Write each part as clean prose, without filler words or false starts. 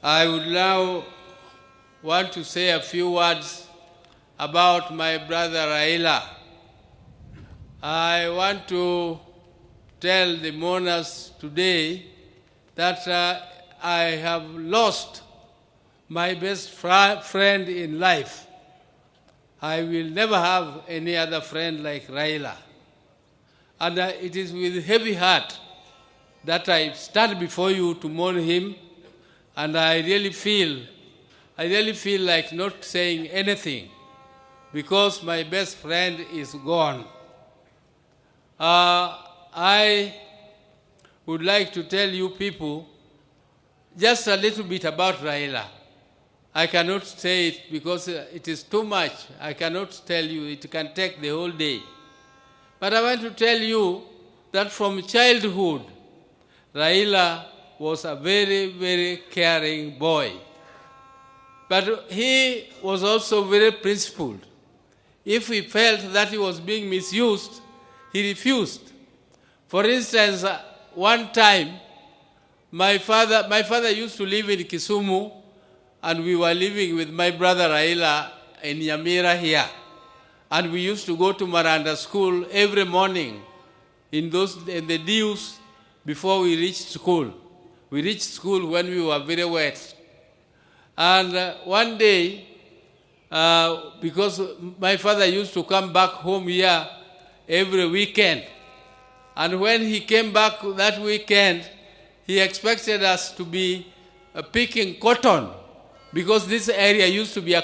I would now want to say a few words about my brother Raila. I want to tell the mourners today that I have lost my best friend in life. I will never have any other friend like Raila. And it is with heavy heart that I stand before you to mourn him, and I really feel like not saying anything because my best friend is gone. I would like to tell you people just a little bit about Raila. I cannot say it because it is too much. I cannot tell you. It can take the whole day. But I want to tell you that from childhood, Raila was a very, very caring boy. But he was also very principled. If he felt that he was being misused, he refused. For instance, one time, my father used to live in Kisumu, and we were living with my brother Raila in Nyamira here. And we used to go to Maranda school every morning in the dews before we reached school. We reached school when we were very wet. And one day, because my father used to come back home here every weekend, and when he came back that weekend, he expected us to be picking cotton, because this area used to be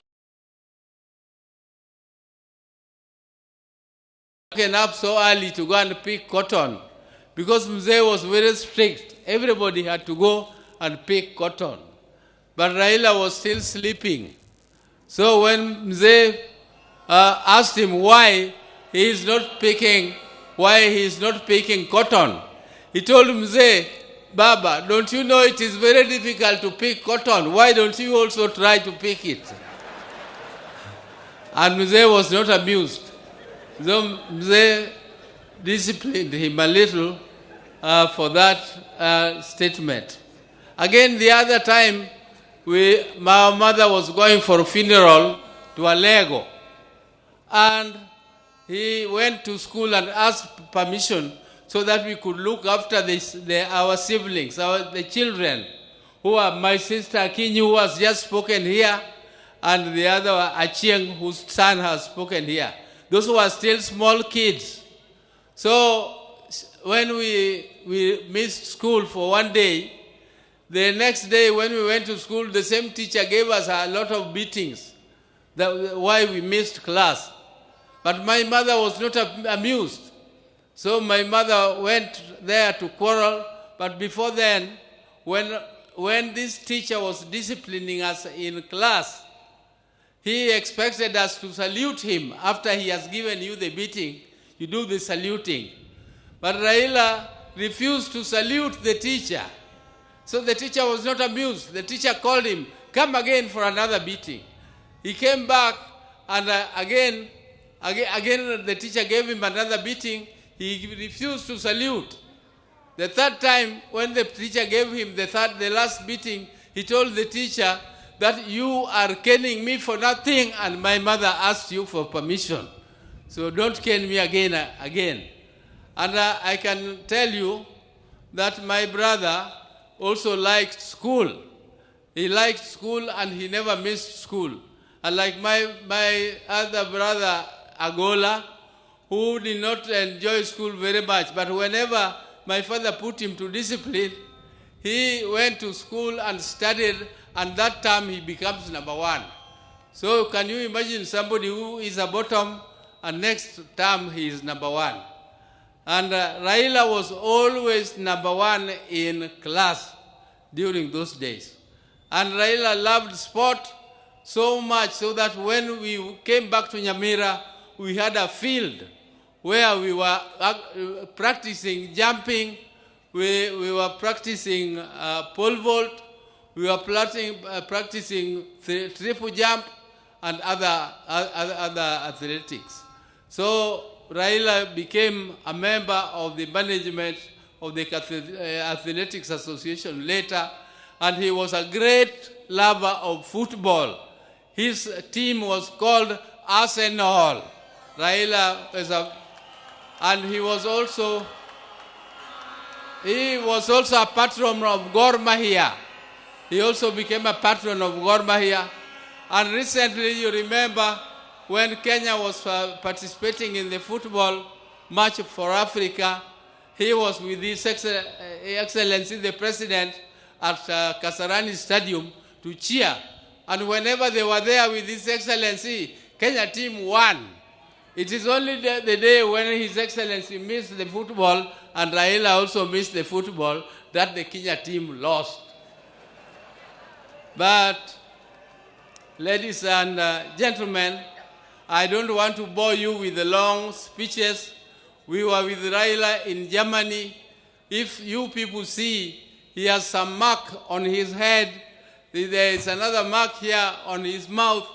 waken up so early to go and pick cotton. Because Mzee was very strict, everybody had to go and pick cotton. But Raila was still sleeping. So when Mzee asked him why he is not picking cotton, he told Mzee, Baba, don't you know it is very difficult to pick cotton? Why don't you also try to pick it? And Mzee was not amused. So Mzee disciplined him a little for that statement. Again, the other time, my mother was going for a funeral to Alego. And he went to school and asked permission so that we could look after our siblings, the children, who are my sister Akinyi, who has just spoken here, and the other Achieng, whose son has spoken here. Those who are still small kids. So when we missed school for one day, the next day when we went to school, the same teacher gave us a lot of beatings, why we missed class. But my mother was not amused. So my mother went there to quarrel. But before then, when this teacher was disciplining us in class, he expected us to salute him. After he has given you the beating, you do the saluting. But Raila refused to salute the teacher. So the teacher was not amused. The teacher called him, come again for another beating. He came back, and again the teacher gave him another beating. He refused to salute. The third time, when the teacher gave him the last beating, he told the teacher that you are caning me for nothing, and my mother asked you for permission. So don't cane me again. And I can tell you that my brother also liked school. He liked school and he never missed school. Unlike my other brother, Agola, who did not enjoy school very much, but whenever my father put him to discipline, he went to school and studied, and that term he becomes number one. So can you imagine somebody who is a bottom and next term he is number one? And Raila was always number one in class during those days. And Raila loved sport so much so that when we came back to Nyamira, we had a field where we were practicing jumping, we were practicing pole vault, we were practicing triple jump and other athletics. So Raila became a member of the management of the Athletics Association later, and he was a great lover of football. His team was called Arsenal. Raila was and he was also a patron of Gor Mahia. He also became a patron of Gor Mahia. And recently, you remember, when Kenya was participating in the football match for Africa, he was with His Excellency, the President, at Kasarani Stadium to cheer. And whenever they were there with His Excellency, Kenya team won. It is only the day when His Excellency missed the football and Raila also missed the football that the Kenya team lost. But, ladies and gentlemen, I don't want to bore you with the long speeches. We were with Raila in Germany. If you people see, he has some mark on his head. There is another mark here on his mouth.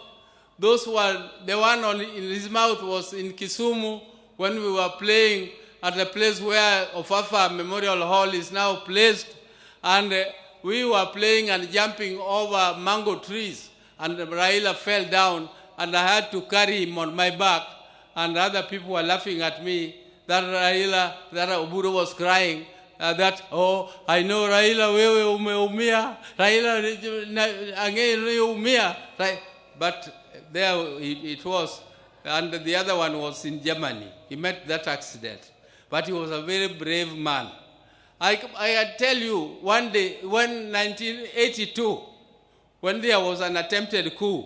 Those were, the one in his mouth was in Kisumu when we were playing at the place where Ofafa Memorial Hall is now placed. And we were playing and jumping over mango trees. And Raila fell down and I had to carry him on my back. And other people were laughing at me that Oburu was crying. Oh, I know Raila, wewe umeumia. Raila, umia. But there it was. And the other one was in Germany. He met that accident. But he was a very brave man. I tell you, one day, when 1982, when there was an attempted coup,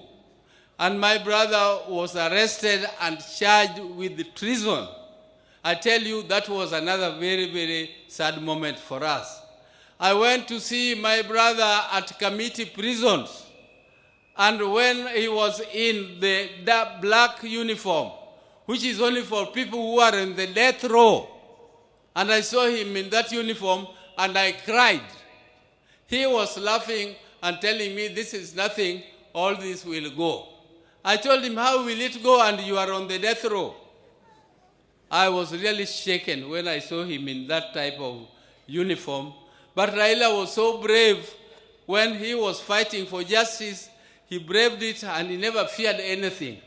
and my brother was arrested and charged with treason, I tell you, that was another very, very sad moment for us. I went to see my brother at committee prisons, and when he was in the black uniform, which is only for people who are in the death row, and I saw him in that uniform, and I cried. He was laughing and telling me, this is nothing, all this will go. I told him, how will it go and you are on the death row? I was really shaken when I saw him in that type of uniform. But Raila was so brave when he was fighting for justice. He braved it and he never feared anything.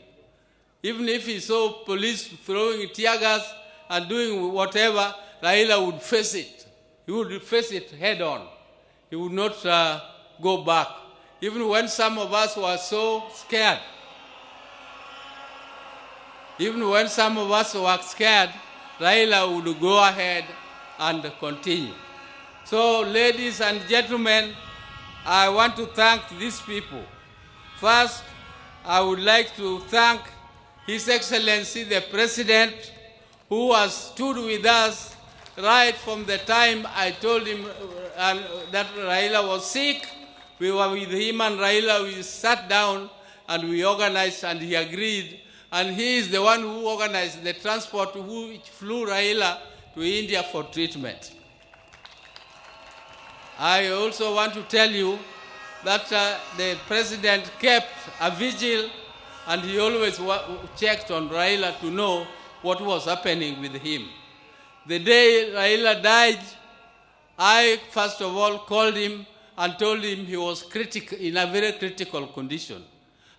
Even if he saw police throwing tear gas and doing whatever, Raila would face it. He would face it head on. He would not go back. Even when some of us were so scared, Raila would go ahead and continue. So, ladies and gentlemen, I want to thank these people. First, I would like to thank His Excellency the President, who has stood with us right from the time I told him that Raila was sick. We were with him and Raila, we sat down and we organized and he agreed. And he is the one who organized the transport which flew Raila to India for treatment. I also want to tell you that the President kept a vigil and he always checked on Raila to know what was happening with him. The day Raila died, I first of all called him and told him he was in a very critical condition.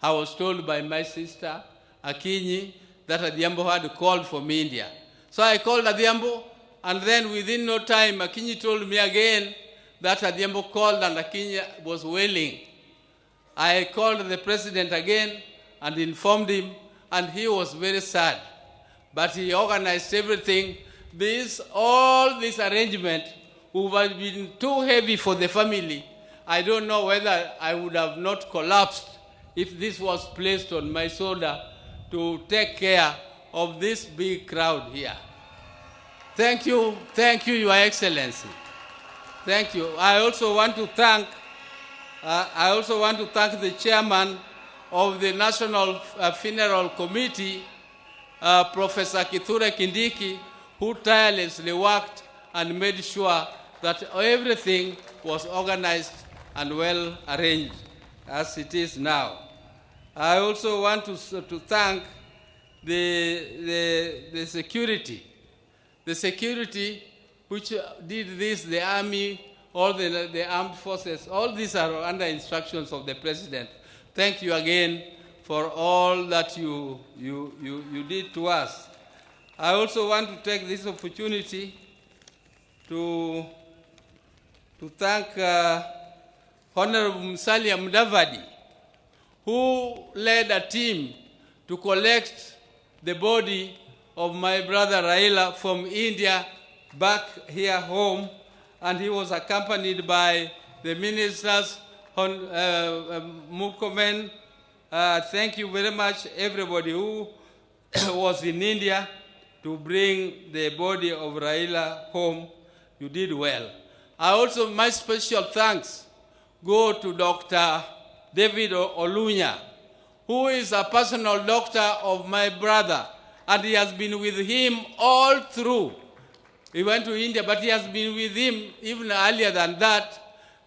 I was told by my sister, Akinyi, that Adhiambo had called from India. So I called Adhiambo, and then within no time, Akinyi told me again that Adhiambo called and Akinyi was wailing. I called the President again and informed him, and he was very sad. But he organized everything. All this arrangement would have been too heavy for the family. I don't know whether I would have not collapsed if this was placed on my shoulder to take care of this big crowd here. Thank you, Your Excellency. Thank you. I also want to thank the chairman of the National Funeral Committee, Professor Kithure Kindiki, who tirelessly worked and made sure that everything was organized and well arranged as it is now. I also want to thank the security. The security which did this, the army all the armed forces. All these are under instructions of the President. Thank you again for all that you did to us. I also want to take this opportunity to thank Honorable Musalia Mudavadi, who led a team to collect the body of my brother Raila from India back here home, and he was accompanied by the ministers, Murkomen. Thank you very much, everybody who was in India to bring the body of Raila home. You did well. My special thanks go to Dr. David Olunya, who is a personal doctor of my brother, and he has been with him all through. He went to India, but he has been with him even earlier than that.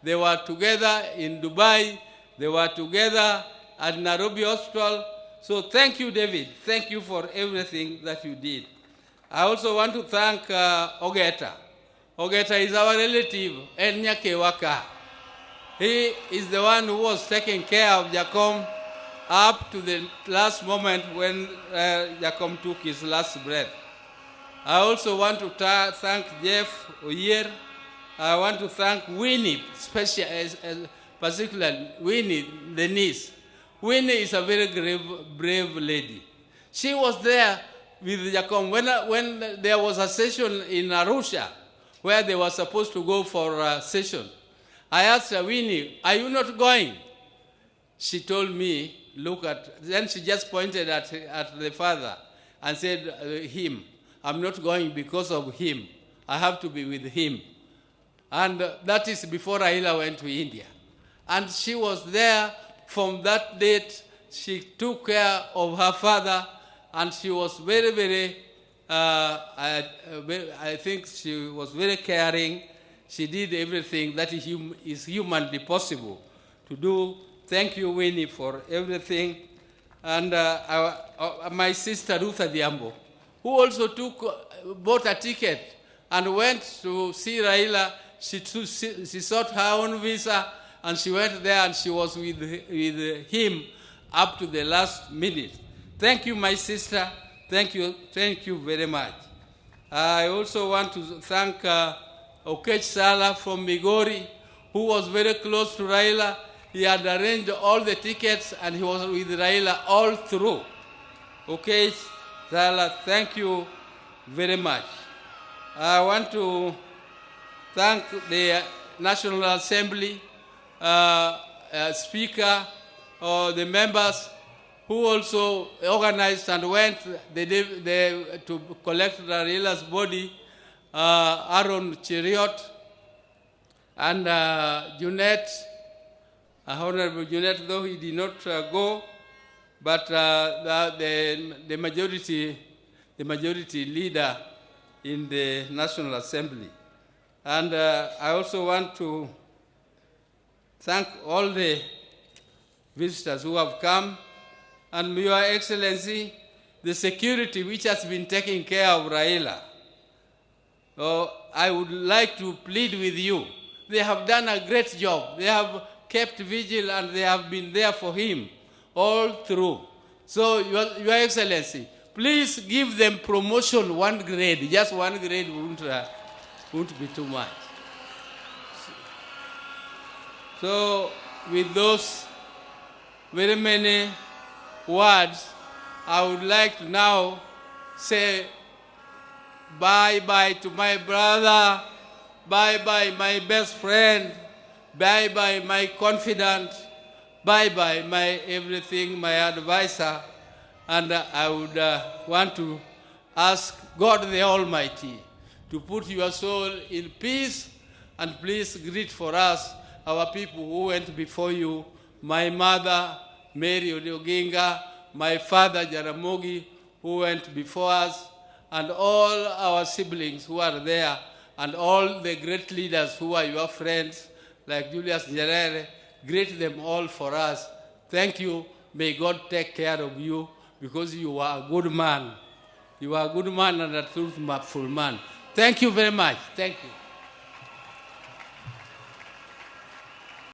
They were together in Dubai. They were together at Nairobi Hospital. So thank you, David. Thank you for everything that you did. I also want to thank Ogeta. Ogeta is our relative, Enyake Waka. He is the one who was taking care of Jacom up to the last moment when Jacom took his last breath. I also want to thank Jeff Oyer. I want to thank Winnie, particularly Winnie, the niece. Winnie is a very brave lady. She was there with Jacom when there was a session in Arusha where they were supposed to go for a session. I asked her, Winnie, are you not going? She told me, then she just pointed at the father and said, him. I'm not going because of him. I have to be with him. And that is before Raila went to India. And she was there from that date. She took care of her father, and she was very, very, I think she was very caring. She did everything that is humanly possible to do. Thank you, Winnie, for everything. And my sister, Ruth Adhiambo, who also bought a ticket and went to see Raila. She sought her own visa, and she went there, and she was with him up to the last minute. Thank you, my sister. Thank you very much. I also want to thank Okech Sala from Migori, who was very close to Raila. He had arranged all the tickets, and he was with Raila all through. Okech Sala, thank you very much. I want to thank the National Assembly, Speaker, the members who also organized and went to collect Raila's body, Aaron Cheriot and Junet, Honorable Junet, though he did not go, but the majority leader in the National Assembly. And I also want to thank all the visitors who have come, and Your Excellency, the security which has been taking care of Raila. I would like to plead with you. They have done a great job. They have kept vigil, and they have been there for him all through. So, Your Excellency, please give them promotion 1 grade. Just 1 grade won't be too much. So, with those very many words, I would like to now say bye-bye to my brother, bye-bye my best friend, bye-bye my confidant, bye-bye my everything, my advisor, and I would want to ask God the Almighty to put your soul in peace, and please greet for us our people who went before you, my mother, Mary Odinga, my father, Jaramogi, who went before us, and all our siblings who are there, and all the great leaders who are your friends, like Julius Nyerere. Greet them all for us. Thank you. May God take care of you, because you are a good man. You are a good man and a truthful man. Thank you very much. Thank you.